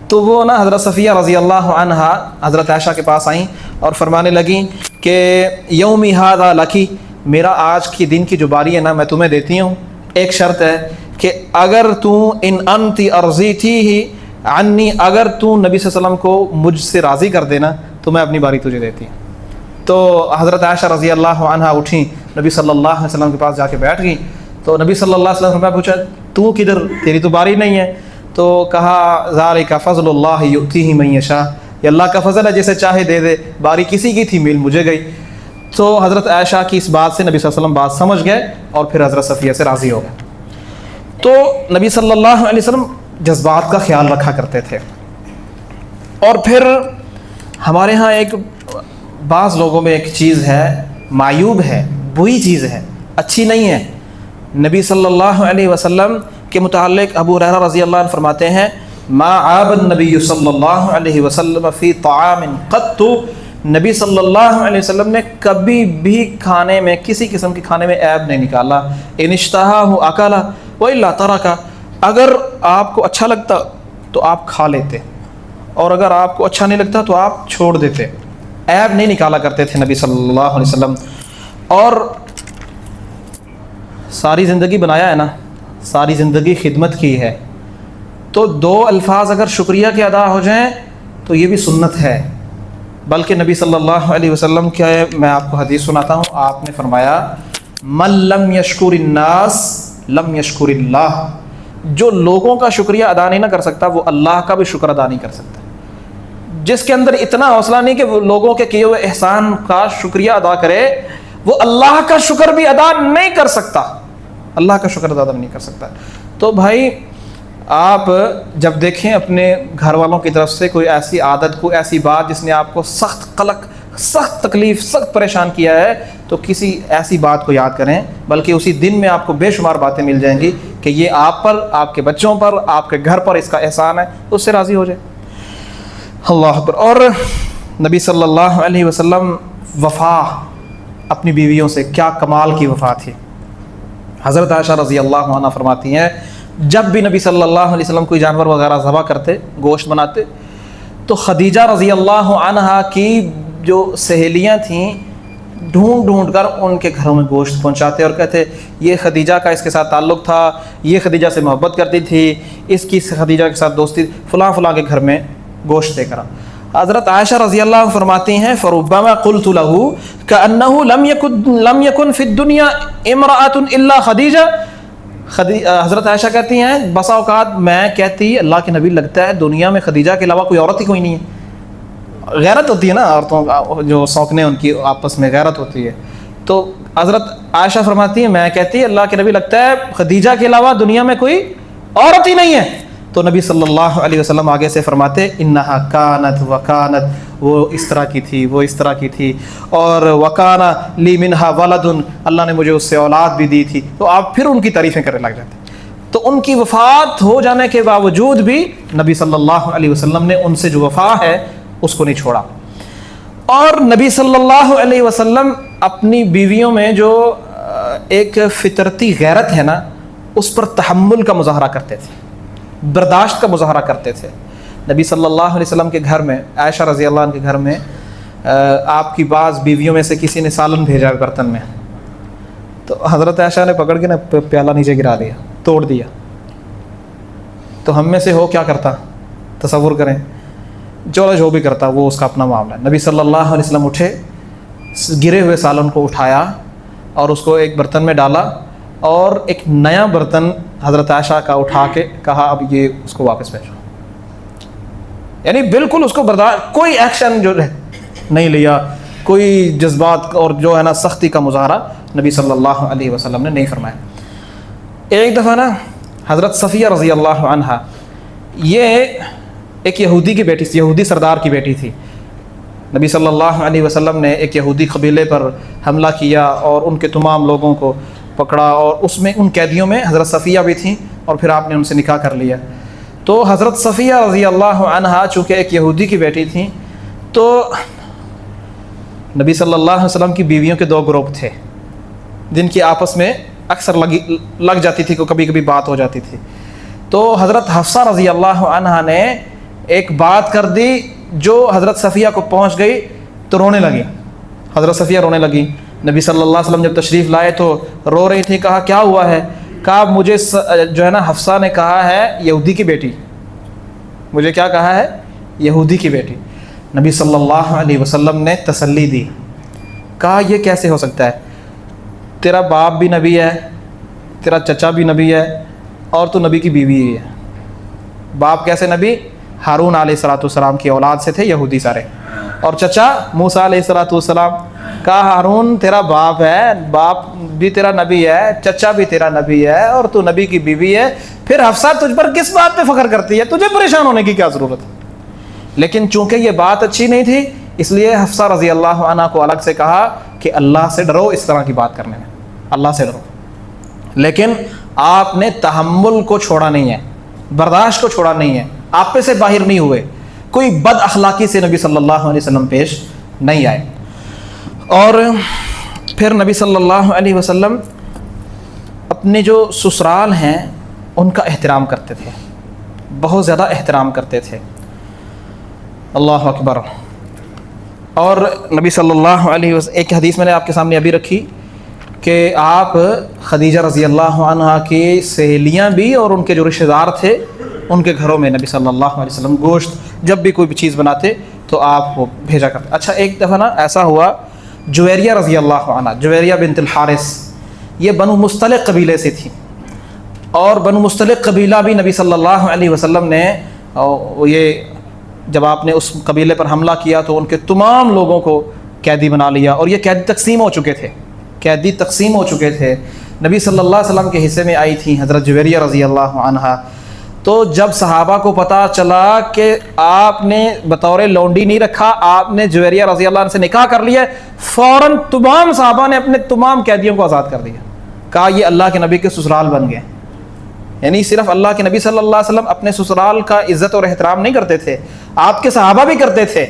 تو وہ نا حضرت صفیہ رضی اللہ عنہا حضرت عائشہ کے پاس آئیں اور فرمانے لگیں کہ یومی ھذا لکی، میرا آج کی دن کی جو باری ہے نا میں تمہیں دیتی ہوں، ایک شرط ہے کہ اگر تو ان انتی ارضیتی ہی عنی، اگر تو نبی صلی اللہ علیہ وسلم کو مجھ سے راضی کر دینا تو میں اپنی باری تجھے دیتی ہوں۔ تو حضرت عائشہ رضی اللہ عنہا اٹھیں، نبی صلی اللہ علیہ وسلم کے پاس جا کے بیٹھ گئیں۔ تو نبی صلی اللہ علیہ وسلم نے پوچھا تو کدھر، تیری تو باری نہیں ہے؟ تو کہا ذالک فضل اللہ یؤتیہ من یشاء، یہ اللہ کا فضل ہے جسے چاہے دے دے، باری کسی کی تھی میل مجھے گئی۔ تو حضرت عائشہ کی اس بات سے نبی صلی اللہ علیہ وسلم بات سمجھ گئے اور پھر حضرت صفیہ سے راضی ہو گئے۔ تو نبی صلی اللہ علیہ وسلم جذبات کا خیال رکھا کرتے تھے۔ اور پھر ہمارے ہاں ایک بعض لوگوں میں ایک چیز ہے، معیوب ہے، بری چیز ہے، اچھی نہیں ہے۔ نبی صلی اللہ علیہ وسلم کے متعلق ابو ہریرہ رضی اللہ عنہ فرماتے ہیں ما عاب النبی صلی اللہ علیہ وسلم فی طعام قط، نبی صلی اللہ علیہ وسلم نے کبھی بھی کھانے میں، کسی قسم کے کھانے میں عیب نہیں نکالا. ان اشتہاہ اکلا والا ترکا، اگر آپ کو اچھا لگتا تو آپ کھا لیتے، اور اگر آپ کو اچھا نہیں لگتا تو آپ چھوڑ دیتے. عیب نہیں نکالا کرتے تھے نبی صلی اللہ علیہ وسلم. اور ساری زندگی بنایا ہے نا، ساری زندگی خدمت کی ہے، تو دو الفاظ اگر شکریہ کے ادا ہو جائیں تو یہ بھی سنت ہے. بلکہ نبی صلی اللہ علیہ وسلم کیا ہے، میں آپ کو حدیث سناتا ہوں. آپ نے فرمایا من لم یشکر الناس لم یشکر اللہ، جو لوگوں کا شکریہ ادا نہیں نہ کر سکتا وہ اللہ کا بھی شکر ادا نہیں کر سکتا. جس کے اندر اتنا حوصلہ نہیں کہ وہ لوگوں کے کیے ہوئے احسان کا شکریہ ادا کرے، وہ اللہ کا شکر بھی ادا نہیں کر سکتا، اللہ کا شکر ادا نہیں کر سکتا. تو بھائی آپ جب دیکھیں اپنے گھر والوں کی طرف سے کوئی ایسی عادت، کوئی ایسی بات جس نے آپ کو سخت قلق، سخت تکلیف، سخت پریشان کیا ہے، تو کسی ایسی بات کو یاد کریں، بلکہ اسی دن میں آپ کو بے شمار باتیں مل جائیں گی کہ یہ آپ پر، آپ کے بچوں پر، آپ کے گھر پر اس کا احسان ہے، اس سے راضی ہو جائے. اللہ اکبر. اور نبی صلی اللہ علیہ وسلم وفا اپنی بیویوں سے، کیا کمال کی وفا تھی. حضرت عائشہ رضی اللہ عنہ فرماتی ہیں جب بھی نبی صلی اللہ علیہ وسلم کوئی جانور وغیرہ ذبح کرتے، گوشت بناتے، تو خدیجہ رضی اللہ عنہا کی جو سہیلیاں تھیں ڈھونڈ ڈھونڈ کر ان کے گھروں میں گوشت پہنچاتے اور کہتے یہ خدیجہ کا اس کے ساتھ تعلق تھا، یہ خدیجہ سے محبت کرتی تھی، اس کی خدیجہ کے ساتھ دوستی، فلاں فلاں کے گھر میں گوشت دے کر. حضرت عائشہ رضی اللہ عنہ فرماتی ہیں فربما قلت له كأنه لم يكن في الدنيا امرأة الا خدیجہ. حضرت عائشہ کہتی ہیں بسا اوقات میں کہتی اللہ کے نبی لگتا ہے دنیا میں خدیجہ کے علاوہ کوئی عورت ہی کوئی نہیں ہے. غیرت ہوتی ہے نا عورتوں کا، جو سوکنے ان کی آپس میں غیرت ہوتی ہے. تو حضرت عائشہ فرماتی ہیں میں کہتی اللہ کے نبی لگتا ہے خدیجہ کے علاوہ دنیا میں کوئی عورت ہی نہیں ہے. تو نبی صلی اللہ علیہ وسلم آگے سے فرماتے انہا کانت وکانت، وہ اس طرح کی تھی، وہ اس طرح کی تھی، اور وکانا لی منہا ولد، اللہ نے مجھے اس سے اولاد بھی دی تھی. تو آپ پھر ان کی تعریفیں کرنے لگ جاتے. تو ان کی وفات ہو جانے کے باوجود بھی نبی صلی اللہ علیہ وسلم نے ان سے جو وفا ہے اس کو نہیں چھوڑا. اور نبی صلی اللہ علیہ وسلم اپنی بیویوں میں جو ایک فطرتی غیرت ہے نا، اس پر تحمل کا مظاہرہ کرتے تھے، برداشت کا مظاہرہ کرتے تھے. نبی صلی اللہ علیہ وسلم کے گھر میں، عائشہ رضی اللہ عنہ کے گھر میں، آپ کی بعض بیویوں میں سے کسی نے سالن بھیجا برتن میں، تو حضرت عائشہ نے پکڑ کے نا پیالہ نیچے گرا دیا، توڑ دیا. تو ہم میں سے ہو کیا کرتا، تصور کریں، جو بھی کرتا وہ اس کا اپنا معاملہ ہے. نبی صلی اللہ علیہ وسلم اٹھے، گرے ہوئے سالن کو اٹھایا اور اس کو ایک برتن میں ڈالا، اور ایک نیا برتن حضرت عائشہ کا اٹھا کے کہا اب یہ اس کو واپس بھیجو. یعنی بالکل اس کو برداشت، کوئی ایکشن جو نہیں لیا، کوئی جذبات اور جو ہے نا سختی کا مظاہرہ نبی صلی اللہ علیہ وسلم نے نہیں فرمایا. ایک دفعہ نا حضرت صفیہ رضی اللہ عنہا، یہ ایک یہودی کی بیٹی تھی، یہودی سردار کی بیٹی تھی. نبی صلی اللہ علیہ وسلم نے ایک یہودی قبیلے پر حملہ کیا اور ان کے تمام لوگوں کو پکڑا، اور اس میں ان قیدیوں میں حضرت صفیہ بھی تھیں، اور پھر آپ نے ان سے نکاح کر لیا. تو حضرت صفیہ رضی اللہ عنہا چونکہ ایک یہودی کی بیٹی تھیں، تو نبی صلی اللہ علیہ وسلم کی بیویوں کے دو گروپ تھے جن کی آپس میں اکثر لگ جاتی تھی، کبھی کبھی بات ہو جاتی تھی. تو حضرت حفصہ رضی اللہ عنہا نے ایک بات کر دی جو حضرت صفیہ کو پہنچ گئی، تو رونے لگی. حضرت صفیہ رونے لگی. نبی صلی اللہ علیہ وسلم جب تشریف لائے تو رو رہی تھی. کہا کیا ہوا ہے؟ کہا مجھے جو ہے نا حفصہ نے کہا ہے یہودی کی بیٹی، مجھے کیا کہا ہے؟ یہودی کی بیٹی. نبی صلی اللہ علیہ وسلم نے تسلی دی. کہا یہ کیسے ہو سکتا ہے؟ تیرا باپ بھی نبی ہے، تیرا چچا بھی نبی ہے، اور تو نبی کی بیوی ہی ہے. باپ کیسے نبی؟ ہارون علیہ السلام کی اولاد سے تھے یہودی سارے، اور چچا موسیٰ علیہ السلام. کہا ہارون تیرا باپ ہے، باپ بھی تیرا نبی ہے، چچا بھی تیرا نبی ہے، اور تو نبی کی بیوی ہے، پھر حفصہ تجھ پر کس بات پہ فخر کرتی ہے؟ تجھے پریشان ہونے کی کیا ضرورت ہے؟ لیکن چونکہ یہ بات اچھی نہیں تھی، اس لیے حفصہ رضی اللہ عنہ کو الگ سے کہا کہ اللہ سے ڈرو اس طرح کی بات کرنے میں، اللہ سے ڈرو. لیکن آپ نے تحمل کو چھوڑا نہیں ہے، برداشت کو چھوڑا نہیں ہے. آپ پہ سے باہر نہیں ہوئے، کوئی بد اخلاقی سے نبی صلی اللہ علیہ وسلم پیش نہیں آئے۔ اور پھر نبی صلی اللہ علیہ وسلم اپنے جو سسرال ہیں ان کا احترام کرتے تھے، بہت زیادہ احترام کرتے تھے۔ اللہ اکبر۔ اور نبی صلی اللہ علیہ وسلم، ایک حدیث میں نے آپ کے سامنے ابھی رکھی کہ آپ خدیجہ رضی اللہ عنہا کی سہیلیاں بھی اور ان کے جو رشتہ دار تھے ان کے گھروں میں نبی صلی اللہ علیہ وسلم گوشت جب بھی کوئی بھی چیز بناتے تو آپ وہ بھیجا کرتے۔ اچھا ایک دفعہ نا ایسا ہوا، جویریہ رضی اللہ عنہ، جویریہ بنت الحارث، یہ بنو مستلق قبیلے سے تھی، اور بنو مستلق قبیلہ بھی نبی صلی اللہ علیہ وسلم نے یہ جب آپ نے اس قبیلے پر حملہ کیا تو ان کے تمام لوگوں کو قیدی بنا لیا، اور یہ قیدی تقسیم ہو چکے تھے، نبی صلی اللہ علیہ وسلم کے حصے میں آئی تھی حضرت جویریہ رضی اللہ عنہا۔ تو جب صحابہ کو پتہ چلا کہ آپ نے بطور لونڈی نہیں رکھا، آپ نے جویریہ رضی اللہ عنہ سے نکاح کر لیا، فوراً تمام صحابہ نے اپنے تمام قیدیوں کو آزاد کر دیا، کہا یہ اللہ کے نبی کے سسرال بن گئے۔ یعنی صرف اللہ کے نبی صلی اللہ علیہ وسلم اپنے سسرال کا عزت اور احترام نہیں کرتے تھے، آپ کے صحابہ بھی کرتے تھے۔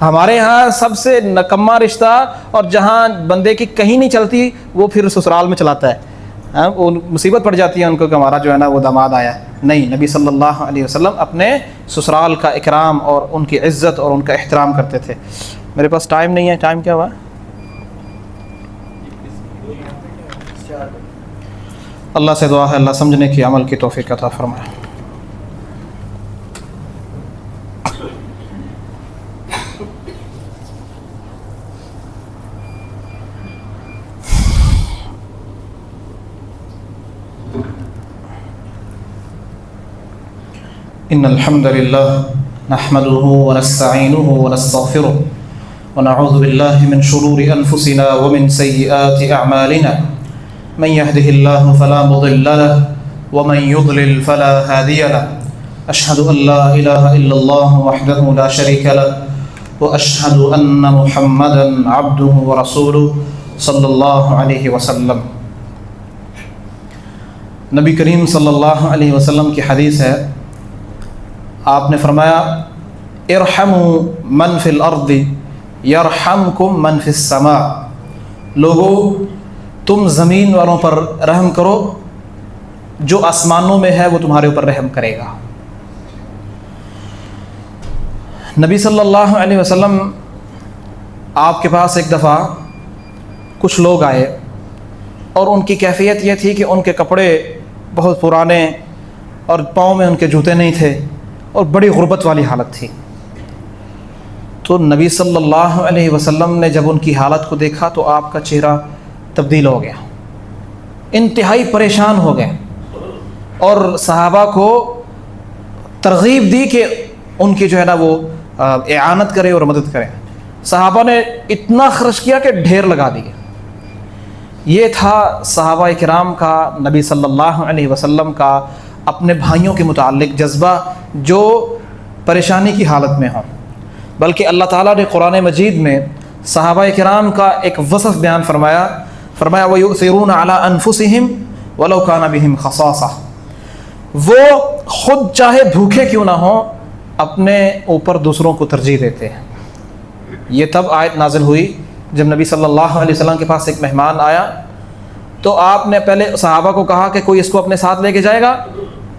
ہمارے ہاں سب سے نکما رشتہ اور جہاں بندے کی کہیں نہیں چلتی وہ پھر سسرال میں چلاتا ہے، وہ مصیبت پڑ جاتی ہے ان کو کہ ہمارا جو ہے نا وہ داماد آیا۔ نہیں، نبی صلی اللہ علیہ وسلم اپنے سسرال کا اکرام اور ان کی عزت اور ان کا احترام کرتے تھے۔ میرے پاس ٹائم نہیں ہے، ٹائم کیا ہوا؟ اللہ سے دعا ہے اللہ سمجھنے کی عمل کی توفیق عطا فرمائے۔ ان الحمد لله نحمده ونستعينه ونستغفره ونعوذ بالله من شرور انفسنا ومن سيئات اعمالنا، من يهده الله فلا مضل له ومن يضلل فلا هادي له، اشهد ان لا اله الا الله وحده لا شريك له واشهد ان محمدا عبده ورسوله صلی اللہ علیہ وسلم۔ نبی کریم صلی اللہ علیہ وسلم کی حدیث ہے، آپ نے فرمایا ارحموا من فی الارض یرحمکم من فی السماء، لوگو تم زمین والوں پر رحم کرو، جو آسمانوں میں ہے وہ تمہارے اوپر رحم کرے گا۔ نبی صلی اللہ علیہ وسلم آپ کے پاس ایک دفعہ کچھ لوگ آئے اور ان کی کیفیت یہ تھی کہ ان کے کپڑے بہت پرانے اور پاؤں میں ان کے جوتے نہیں تھے اور بڑی غربت والی حالت تھی۔ تو نبی صلی اللہ علیہ وسلم نے جب ان کی حالت کو دیکھا تو آپ کا چہرہ تبدیل ہو گیا، انتہائی پریشان ہو گئے، اور صحابہ کو ترغیب دی کہ ان کی جو ہے نا وہ اعانت کرے اور مدد کرے۔ صحابہ نے اتنا خرچ کیا کہ ڈھیر لگا دیے۔ یہ تھا صحابہ کرام کا، نبی صلی اللہ علیہ وسلم کا اپنے بھائیوں کے متعلق جذبہ جو پریشانی کی حالت میں ہوں۔ بلکہ اللہ تعالیٰ نے قرآن مجید میں صحابہ کرام کا ایک وصف بیان فرمایا وَيُؤْثِرُونَ عَلَىٰ أَنفُسِهِمْ وَلَوْ كَانَ بِهِمْ خَصَاصَةٌ، وہ خود چاہے بھوکے کیوں نہ ہوں اپنے اوپر دوسروں کو ترجیح دیتے ہیں۔ یہ تب آیت نازل ہوئی جب نبی صلی اللہ علیہ وسلم کے پاس ایک مہمان آیا تو آپ نے پہلے صحابہ کو کہا کہ کوئی اس کو اپنے ساتھ لے کے جائے گا،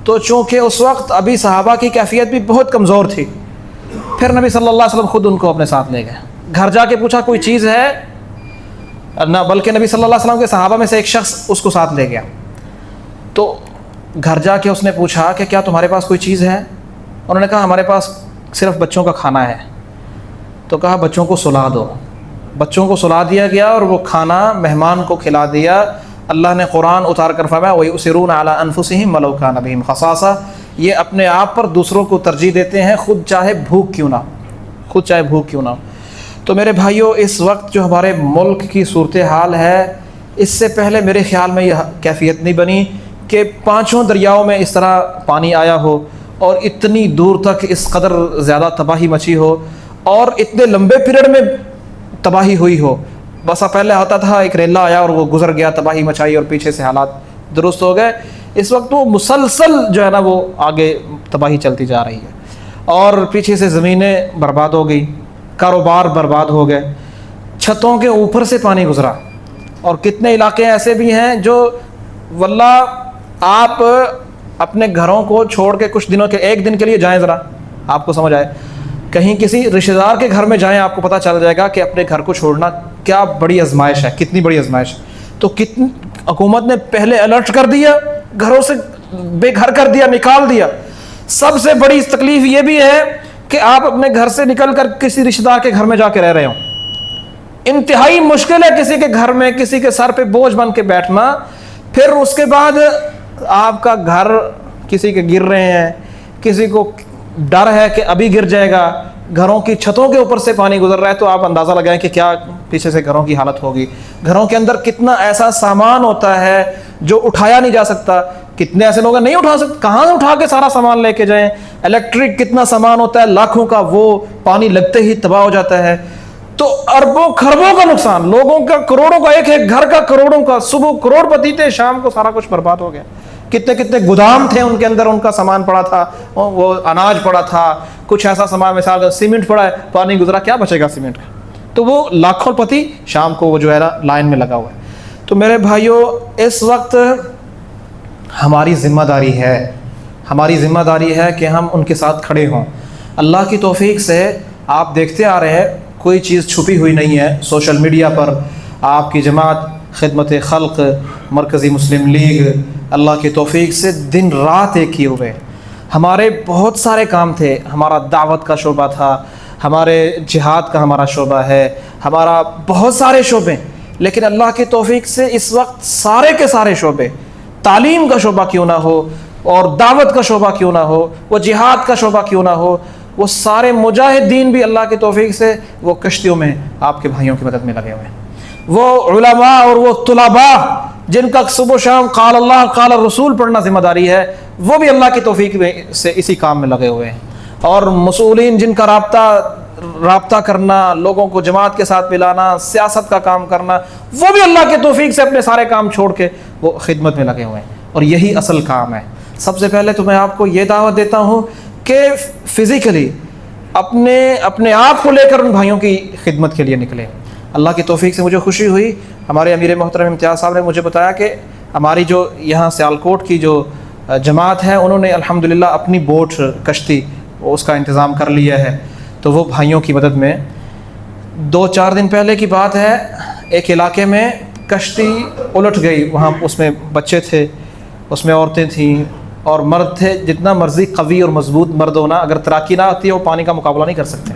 تو چونکہ اس وقت ابھی صحابہ کی کیفیت بھی بہت کمزور تھی، پھر نبی صلی اللہ علیہ وسلم خود ان کو اپنے ساتھ لے گئے۔ گھر جا کے پوچھا کوئی چیز ہے نہ، بلکہ نبی صلی اللہ علیہ وسلم کے صحابہ میں سے ایک شخص اس کو ساتھ لے گیا، تو گھر جا کے اس نے پوچھا کہ کیا تمہارے پاس کوئی چیز ہے؟ انہوں نے کہا ہمارے پاس صرف بچوں کا کھانا ہے۔ تو کہا بچوں کو سلا دو۔ بچوں کو سلا دیا گیا اور وہ کھانا مہمان کو کھلا دیا۔ اللہ نے قرآن اتار کر فرمایا وَيُؤْثِرُونَ عَلَىٰ أَنفُسِهِمْ وَلَوْ كَانَ بِهِمْ خَصَاصَةٌ، یہ اپنے آپ پر دوسروں کو ترجیح دیتے ہیں، خود چاہے بھوک کیوں نہ ہو۔ تو میرے بھائیوں، اس وقت جو ہمارے ملک کی صورتحال ہے، اس سے پہلے میرے خیال میں یہ کیفیت نہیں بنی کہ 5 دریاؤں میں اس طرح پانی آیا ہو اور اتنی دور تک اس قدر زیادہ تباہی مچی ہو اور اتنے لمبے پیریڈ میں تباہی ہوئی ہو۔ بس پہلے آتا تھا ایک ریلا آیا اور وہ گزر گیا، تباہی مچائی اور پیچھے سے حالات درست ہو گئے۔ اس وقت وہ مسلسل جو ہے نا وہ آگے تباہی چلتی جا رہی ہے۔ اور پیچھے سے زمینیں برباد ہو گئی، کاروبار برباد ہو گئے، چھتوں کے اوپر سے پانی گزرا. اور کتنے علاقے ایسے بھی ہیں جو واللہ آپ اپنے گھروں کو چھوڑ کے کچھ دنوں کے ایک دن کے لیے جائیں، ذرا آپ کو سمجھ آئے، کہیں کسی رشتہ دار کے گھر میں جائیں، آپ کو پتہ چل جائے گا کہ اپنے گھر کو چھوڑنا کیا بڑی آزمائش ہے، کتنی بڑی آزمائش ہے. تو کتنی حکومت نے پہلے الرٹ کر دیا، گھروں سے بے گھر کر دیا، نکال دیا. سب سے بڑی تکلیف یہ بھی ہے کہ آپ اپنے گھر سے نکل کر کسی رشتہ دار کے گھر میں جا کے رہ رہے ہوں. انتہائی مشکل ہے کسی کے گھر میں کسی کے سر پہ بوجھ بن کے بیٹھنا. پھر اس کے بعد آپ کا گھر کسی کے گر رہے ہیں، کسی کو ڈر ہے کہ ابھی گر جائے گا، گھروں کی چھتوں کے اوپر سے پانی گزر رہا ہے، تو آپ اندازہ لگائیں کہ کیا پیچھے سے گھروں کی حالت ہوگی. گھروں کے اندر کتنا ایسا سامان ہوتا ہے جو اٹھایا نہیں جا سکتا. کتنے ایسے لوگ نہیں اٹھا سکتے، کہاں سے اٹھا کے سارا سامان لے کے جائیں. الیکٹرک کتنا سامان ہوتا ہے لاکھوں کا، وہ پانی لگتے ہی تباہ ہو جاتا ہے. تو اربوں خربوں کا نقصان، لوگوں کا کروڑوں کا، ایک ایک گھر کا کروڑوں کا. صبح کروڑ پتی تھے، شام کو سارا کچھ برباد ہو گیا. کتنے کتنے گودام تھے، ان کے اندر ان کا سامان پڑا تھا، وہ اناج پڑا تھا، کچھ ایسا سامان، مثال سیمنٹ پڑا ہے، پانی گزرا، کیا بچے گا سیمنٹ کا؟ تو وہ لاکھوں پتی شام کو وہ جو ہے نا لائن میں لگا ہوا ہے. تو میرے بھائیوں، اس وقت ہماری ذمہ داری ہے کہ ہم ان کے ساتھ کھڑے ہوں. اللہ کی توفیق سے آپ دیکھتے آ رہے ہیں، کوئی چیز چھپی ہوئی نہیں ہے. سوشل میڈیا پر آپ کی جماعت خدمت خلق، مرکزی مسلم لیگ، اللہ کی توفیق سے دن رات ایک کیے ہوئے. ہمارے بہت سارے کام تھے، ہمارا دعوت کا شعبہ تھا، ہمارے جہاد کا ہمارا شعبہ ہے، ہمارا بہت سارے شعبے. لیکن اللہ کی توفیق سے اس وقت سارے کے سارے شعبے، تعلیم کا شعبہ کیوں نہ ہو، اور دعوت کا شعبہ کیوں نہ ہو، وہ جہاد کا شعبہ کیوں نہ ہو، وہ سارے مجاہدین بھی اللہ کی توفیق سے وہ کشتیوں میں آپ کے بھائیوں کی مدد میں لگے ہوئے ہیں. وہ علماء اور وہ طلباء جن کا صبح و شام قال اللہ قال الرسول پڑھنا ذمہ داری ہے، وہ بھی اللہ کی توفیق سے اسی کام میں لگے ہوئے ہیں. اور مسئولین جن کا رابطہ کرنا، لوگوں کو جماعت کے ساتھ ملانا، سیاست کا کام کرنا، وہ بھی اللہ کی توفیق سے اپنے سارے کام چھوڑ کے وہ خدمت میں لگے ہوئے ہیں. اور یہی اصل کام ہے. سب سے پہلے تو میں آپ کو یہ دعوت دیتا ہوں کہ فزیکلی اپنے آپ کو لے کر ان بھائیوں کی خدمت کے لیے نکلیں. اللہ کی توفیق سے مجھے خوشی ہوئی، ہمارے امیر محترم امتیاز صاحب نے مجھے بتایا کہ ہماری جو یہاں سیالکوٹ کی جو جماعت ہے، انہوں نے الحمدللہ اپنی بوٹ کشتی اس کا انتظام کر لیا ہے. تو وہ بھائیوں کی مدد میں 2-4 دن پہلے کی بات ہے، ایک علاقے میں کشتی الٹ گئی. وہاں اس میں بچے تھے، اس میں عورتیں تھیں اور مرد تھے. جتنا مرضی قوی اور مضبوط مرد ہونا، اگر تیراکی نہ آتی ہے وہ پانی کا مقابلہ نہیں کر سکتے.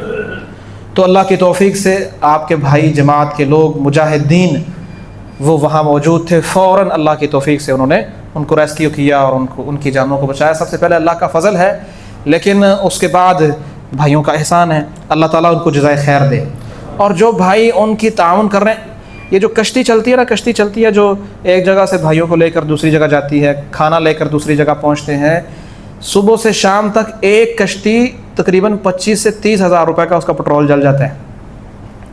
تو اللہ کی توفیق سے آپ کے بھائی جماعت کے لوگ مجاہدین وہ وہاں موجود تھے. فوراً اللہ کی توفیق سے انہوں نے ان کو ریسکیو کیا اور ان کی جانوں کو بچایا. سب سے پہلے اللہ کا فضل ہے، لیکن اس کے بعد بھائیوں کا احسان ہے. اللہ تعالیٰ ان کو جزائے خیر دے. اور جو بھائی ان کی تعاون کر رہے ہیں، یہ جو کشتی چلتی ہے جو ایک جگہ سے بھائیوں کو لے کر دوسری جگہ جاتی ہے، کھانا لے کر دوسری جگہ پہنچتے ہیں، صبح سے شام تک ایک کشتی تقریباً 25 سے 30 ہزار روپے کا اس کا پٹرول جل جاتا ہے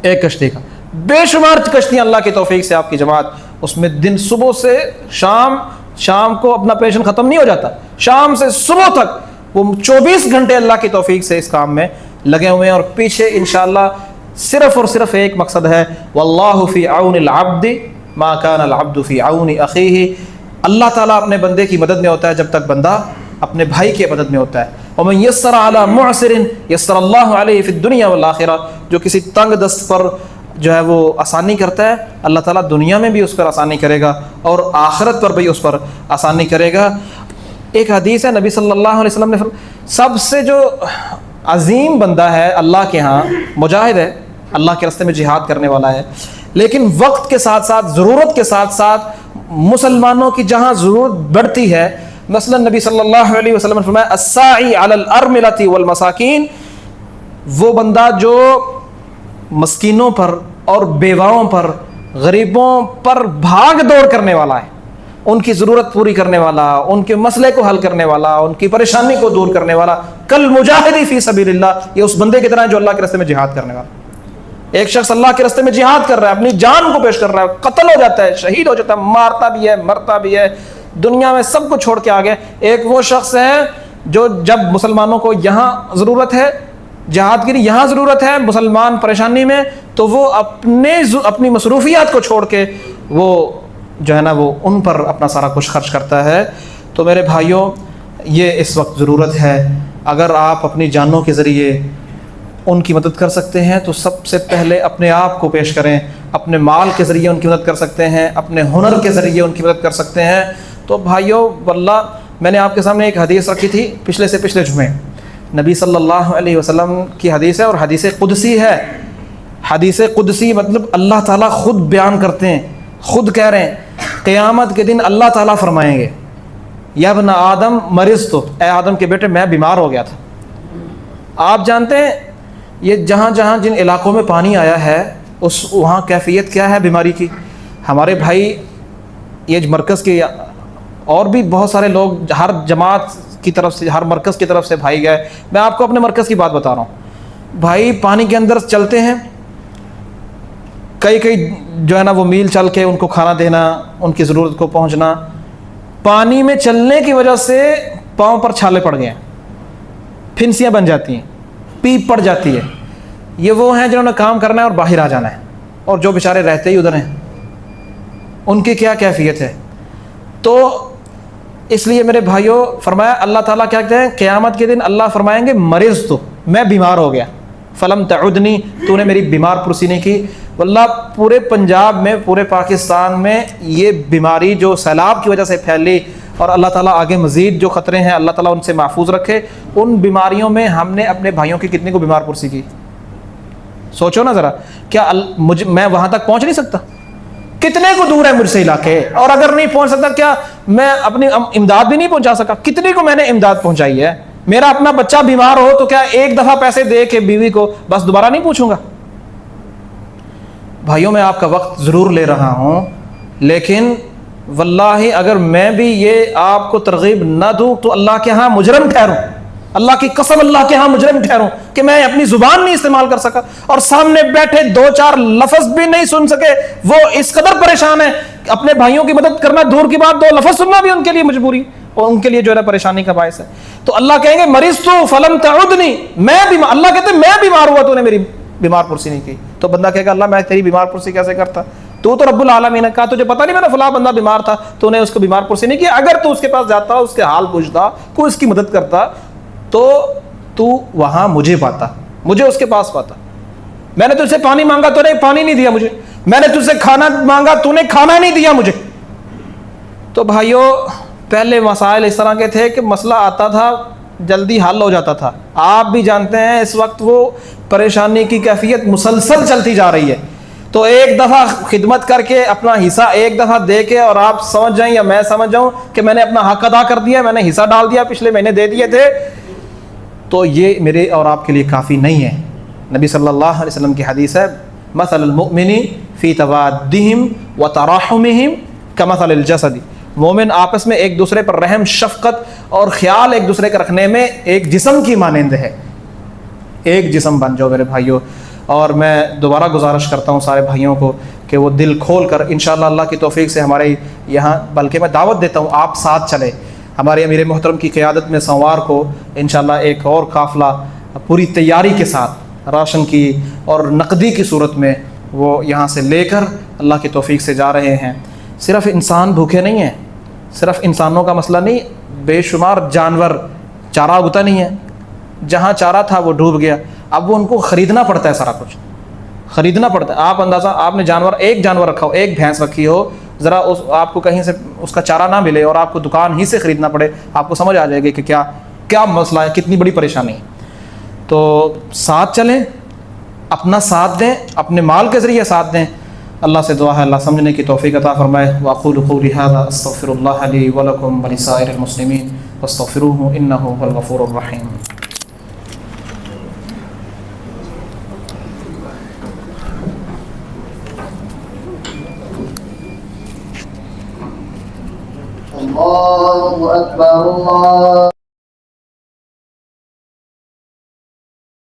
ایک کشتی کا. بے شمار کشتیاں اللہ کی توفیق سے آپ کی جماعت اس میں دن صبح سے شام کو اپنا پیشن ختم نہیں ہو جاتا، شام سے صبح تک وہ 24 گھنٹے اللہ کی توفیق سے اس کام میں لگے ہوئے ہیں. اور پیچھے انشاءاللہ صرف اور صرف ایک مقصد ہے، واللہ فی عون العبد ما کان العبد فی عون اخیہ. اللہ تعالیٰ اپنے بندے کی مدد میں ہوتا ہے جب تک بندہ اپنے بھائی کی مدد میں ہوتا ہے. ومن یسر علی معسر یسر اللہ علیہ فی الدنیا والآخرہ. جو کسی تنگ دست پر جو ہے وہ آسانی کرتا ہے، اللہ تعالیٰ دنیا میں بھی اس پر آسانی کرے گا اور آخرت پر بھی اس پر آسانی کرے گا. ایک حدیث ہے، نبی صلی اللہ علیہ وسلم نے سب سے جو عظیم بندہ ہے اللہ کے ہاں مجاہد ہے، اللہ کے راستے میں جہاد کرنے والا ہے. لیکن وقت کے ساتھ ساتھ، ضرورت کے ساتھ ساتھ مسلمانوں کی جہاں ضرورت بڑھتی ہے، مثلا نبی صلی اللہ علیہ وسلم نے فرمایا الساعی علی الارملۃ والمساکین، وہ بندہ جو مسکینوں پر اور بیواؤں پر، غریبوں پر بھاگ دوڑ کرنے والا ہے، ان کی ضرورت پوری کرنے والا، ان کے مسئلے کو حل کرنے والا، ان کی پریشانی کو دور کرنے والا، کل مجاہدی فی سبیل اللہ، یہ اس بندے کی طرح ہے جو اللہ کے راستے میں جہاد کرنے والا. ایک شخص اللہ کے راستے میں جہاد کر رہا ہے، اپنی جان کو پیش کر رہا ہے، قتل ہو جاتا ہے، شہید ہو جاتا ہے، مارتا بھی ہے، مرتا بھی ہے، دنیا میں سب کو چھوڑ کے آ گیا. ایک وہ شخص ہے جو جب مسلمانوں کو یہاں ضرورت ہے جہاد کی، یہاں ضرورت ہے مسلمان پریشانی میں، تو وہ اپنی مصروفیات کو چھوڑ کے وہ جو ہے نا وہ ان پر اپنا سارا کچھ خرچ کرتا ہے۔ تو میرے بھائیوں، یہ اس وقت ضرورت ہے، اگر آپ اپنی جانوں کے ذریعے ان کی مدد کر سکتے ہیں تو سب سے پہلے اپنے آپ کو پیش کریں، اپنے مال کے ذریعے ان کی مدد کر سکتے ہیں، اپنے ہنر کے ذریعے ان کی مدد کر سکتے ہیں۔ تو بھائیوں واللہ، میں نے آپ کے سامنے ایک حدیث رکھی تھی پچھلے سے پچھلے جمعے، نبی صلی اللہ علیہ وسلم کی حدیث ہے، اور حدیث قدسی ہے۔ حدیث قدسی مطلب اللہ تعالیٰ خود بیان کرتے ہیں، خود کہہ رہے ہیں، قیامت کے دن اللہ تعالیٰ فرمائیں گے یا ابن آدم مرضت، اے آدم کے بیٹے میں بیمار ہو گیا تھا۔ آپ جانتے ہیں یہ جہاں جہاں جن علاقوں میں پانی آیا ہے وہاں کیفیت کیا ہے بیماری کی۔ ہمارے بھائی یہ مرکز کے اور بھی بہت سارے لوگ ہر جماعت کی طرف سے، ہر مرکز کی طرف سے بھائی گئے۔ میں آپ کو اپنے مرکز کی بات بتا رہا ہوں، بھائی پانی کے اندر چلتے ہیں، کئی جو ہے نا وہ میل چل کے ان کو کھانا دینا، ان کی ضرورت کو پہنچنا، پانی میں چلنے کی وجہ سے پاؤں پر چھالے پڑ گئے ہیں، پھنسیاں بن جاتی ہیں، پیپ پڑ جاتی ہے۔ یہ وہ ہیں جنہوں نے کام کرنا ہے اور باہر آ جانا ہے، اور جو بیچارے رہتے ہی ادھر ہیں ان کی کیا کیفیت ہے۔ تو اس لیے میرے بھائیوں فرمایا، اللہ تعالیٰ کیا کہتے ہیں قیامت کے دن اللہ فرمائیں گے مرض تو میں بیمار ہو گیا، فلم تعدنی تو نے میری بیمار پرسی نہیں کی۔ واللہ پورے پنجاب میں، پورے پاکستان میں یہ بیماری جو سیلاب کی وجہ سے پھیلی، اور اللہ تعالیٰ آگے مزید جو خطرے ہیں اللہ تعالیٰ ان سے محفوظ رکھے، ان بیماریوں میں ہم نے اپنے بھائیوں کی کتنی کو بیمار پرسی کی۔ سوچو نا ذرا، کیا میں وہاں تک پہنچ نہیں سکتا؟ کتنے کو دور ہے مجھ سے علاقے، اور اگر نہیں پہنچ سکتا کیا میں اپنی امداد بھی نہیں پہنچا سکا؟ کتنے کو میں نے امداد پہنچائی ہے۔ میرا اپنا بچہ بیمار ہو تو کیا ایک دفعہ پیسے دے کے بیوی کو بس دوبارہ نہیں پوچھوں گا؟ بھائیوں میں آپ کا وقت ضرور لے رہا ہوں، لیکن واللہ اگر میں بھی یہ آپ کو ترغیب نہ دوں تو اللہ کے ہاں مجرم ٹھہروں، اللہ کی قسم اللہ کے ہاں مجرم ٹھہروں کہ میں اپنی زبان نہیں استعمال کر سکا، اور سامنے بیٹھے دو چار لفظ بھی نہیں سن سکے، وہ اس قدر پریشان ہیں، اپنے بھائیوں کی مدد کرنا دور کی بات، دو لفظ سننا بھی ان کے لیے مجبوری اور ان کے لیے جو ہے پریشانی کا باعث ہے۔ تو اللہ کہیں گے مرضت فلم تعدنی، میں بیمار، اللہ کہتے ہیں میں بیمار ہوا تو نے میری بیمار پرسی نہیں کی۔ تو بندہ کہے گا اللہ میں تیری بیمار پرسی کیسے کرتا؟ تو رب العالمین نے کہا تجھے پتہ نہیں میرا فلاں بندہ بیمار تھا تو نے اس کو بیمار پرسی نہیں کیا؟ اگر تو اس کے پاس جاتا، اس کے حال پوچھتا، کوئی اس کی مدد کرتا تو تو وہاں مجھے پاتا، مجھے اس کے پاس پاتا۔ میں نے تجھ سے پانی مانگا تو نے پانی نہیں دیا مجھے، میں نے تجھ سے کھانا مانگا تو نے کھانا نہیں دیا مجھے۔ تو بھائیوں پہلے مسائل اس طرح کے تھے کہ مسئلہ آتا تھا جلدی حل ہو جاتا تھا۔ آپ بھی جانتے ہیں اس وقت وہ پریشانی کی کیفیت مسلسل چلتی جا رہی ہے۔ تو ایک دفعہ خدمت کر کے اپنا حصہ ایک دفعہ دے کے اور آپ سمجھ جائیں یا میں سمجھ جاؤں کہ میں نے اپنا حق ادا کر دیا، میں نے حصہ ڈال دیا، پچھلے مہینے دے دیے تھے، تو یہ میرے اور آپ کے لیے کافی نہیں ہے۔ نبی صلی اللہ علیہ وسلم کی حدیث ہے مثل المؤمن فی توادہم وتراحمہم کمثل الجسد، مومن آپس میں ایک دوسرے پر رحم، شفقت اور خیال ایک دوسرے کے رکھنے میں ایک جسم کی مانند ہے۔ ایک جسم بن جاؤ میرے بھائیوں۔ اور میں دوبارہ گزارش کرتا ہوں سارے بھائیوں کو کہ وہ دل کھول کر انشاءاللہ اللہ کی توفیق سے ہمارے یہاں، بلکہ میں دعوت دیتا ہوں آپ ساتھ چلیں۔ ہمارے امیر محترم کی قیادت میں سوموار کو انشاءاللہ ایک اور قافلہ پوری تیاری کے ساتھ راشن کی اور نقدی کی صورت میں وہ یہاں سے لے کر اللہ کی توفیق سے جا رہے ہیں۔ صرف انسان بھوکے نہیں ہیں، صرف انسانوں کا مسئلہ نہیں، بے شمار جانور، چارہ اگتا نہیں ہے، جہاں چارہ تھا وہ ڈوب گیا، اب وہ ان کو خریدنا پڑتا ہے، سارا کچھ خریدنا پڑتا ہے۔ آپ اندازہ، آپ نے ایک جانور رکھا ہو، ایک بھینس رکھی ہو، ذرا آپ کو کہیں سے اس کا چارہ نہ ملے اور آپ کو دکان ہی سے خریدنا پڑے، آپ کو سمجھ آ جائے گی کہ کیا مسئلہ ہے، کتنی بڑی پریشانی ہے۔ تو ساتھ چلیں، اپنا ساتھ دیں، اپنے مال کے ذریعے ساتھ دیں۔ اللہ سے دعا ہے اللہ سمجھنے کی توفیق عطا فرمائے۔ واقول قولی ھذا استغفر اللہ لی ولکم ولسائر المسلمین واستغفروہ انہ ھو الغفور الرحیم۔ اللہ اکبر اللہ